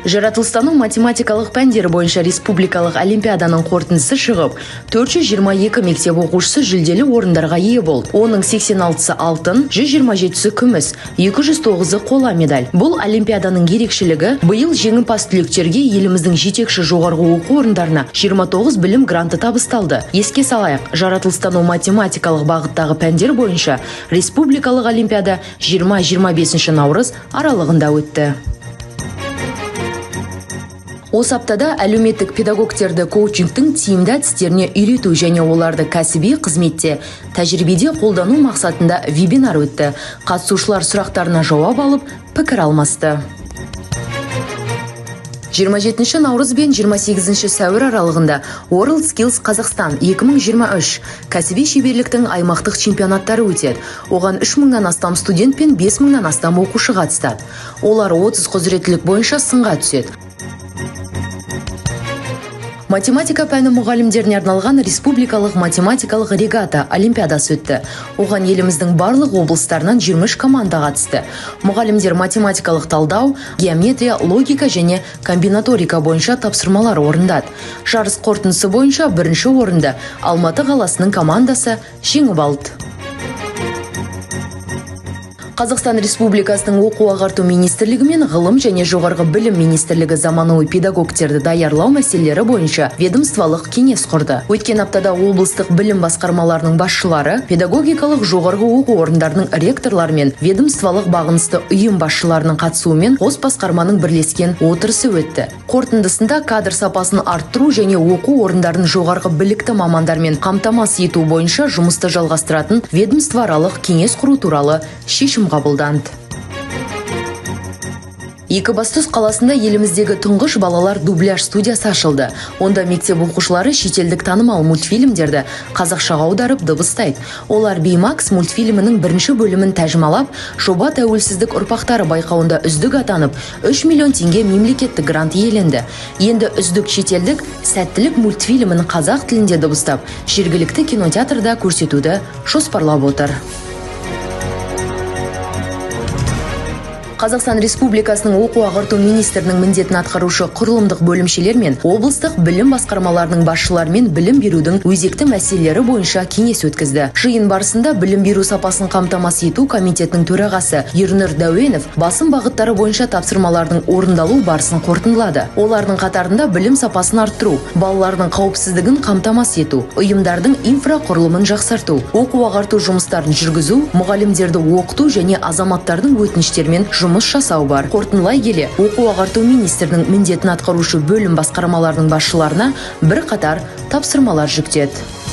Жаратылыстану математикалық пәндері бойынша республикалық олимпиаданың қорытындысы шығып, 422 мектеп оқушысы жүлделі орындарға ие болды. Оның 86-сы алтын, 127-сі күміс, 209-ы қола медаль. Бұл олимпиаданың ерекшелігі, биыл жеңімпаз түлектерге еліміздің жетекші жоғарғы оқу орындарына 29 білім гранты табысталды. Еске салайық, жаратылыстану математикалық бағыттағы пәндер бойынша республикалық олимпиада 20-25 наурыз аралығында өтті. Осы аптада әлеуметтік педагогтерді коучингтің тиімді әдістеріне үйрету және оларды кәсіби қызметте тәжірибеде қолдану мақсатында вебинар өтті. Қатысушылар сұрақтарына жауап алып, пікір алмасты. 27 наурыз бен 28 сәуір аралығында World Skills Қазақстан 2023 кәсіби шеберліктің аймақтық чемпионаттары өтеді. Оған 3000-нан астам студент пен 5000-нан астам оқушы қатысты. Олар 30 құзыреттілік бойынша сынға түседі. Математика пәні мұғалімдеріне арналған республикалық математикалық регата олимпиадасы өтті. Оған еліміздің барлық облыстарынан 23 команда қатысты. Мұғалімдер математикалық талдау, геометрия, логика және комбинаторика бойынша тапсырмалар орындады. Жарыс қорытындысы бойынша бірінші орынды Алматы қаласының командасы жеңіп алды. Қазақстан Республикасының оқу ағарту министрлігі мен ғылым және жоғарғы білім министрлігі заманауи педагогтерді даярлау мәселелері бойынша ведомстволық кеңес құрды. Өткен аптада облыстық білім басқармаларының басшылары, педагогикалық жоғарғы оқу орындарының ректорлары мен ведомстволық бағынысты ұйым басшыларының қатысуымен қос басқарманың бірлескен отырысы өтті. Қорытындысында кадр сапасын арттыру және оқу орындарын жоғарғы білікті мамандармен қамтамасыз ету бойынша жұмысты жалғастыратын ведомствоаралық кеңес құру туралы шешім қабылданды. Екібастұз қаласында еліміздегі тұңғыш балалар дубляж студиясы ашылды. Онда мектеп оқушылары шетелдік танымал мультфильмдерді қазақшаға аударып дыбыстайды. Олар Беймакс мультфильмінің бірінші бөлімін тәржімалап, жоба тәуелсіздік ұрпақтары байқауында үздік атанып, 3 миллион теңге мемлекеттік грант иеленді. Енді үздік шетелдік сәттілік мультфильмін қазақ тілінде дыбыстап, жергілікті кинотеатрда көрсетуді жоспарлап отыр. Қазақстан Республикасының оқу ағарту министрінің міндетін атқарушы құрылымдық бөлімшелер мен облыстық білім басқармаларының басшыларымен білім берудің өзекті мәселелері бойынша кеңес өткізді. Жиын барысында білім беру сапасын қамтамасыз ету комитетінің төрағасы Ернұр Дәуенов басым бағыттары бойынша тапсырмалардың орындалу барысын қорытындылады. Олардың қатарында білім сапасын арттыру, балалардың қауіпсіздігін қамтамасыз ету, ұйымдардың инфрақұрылымын жақсарту, оқу ағарту жұмыстарын жүргізу, мұғалімдерді оқыту және азаматтардың өтініштермен жұмыс жасау бар. Қорытындылай келе, оқу ағарту министрінің міндетін атқарушы бөлім басқармаларының басшыларына бір қатар тапсырмалар жүктеді.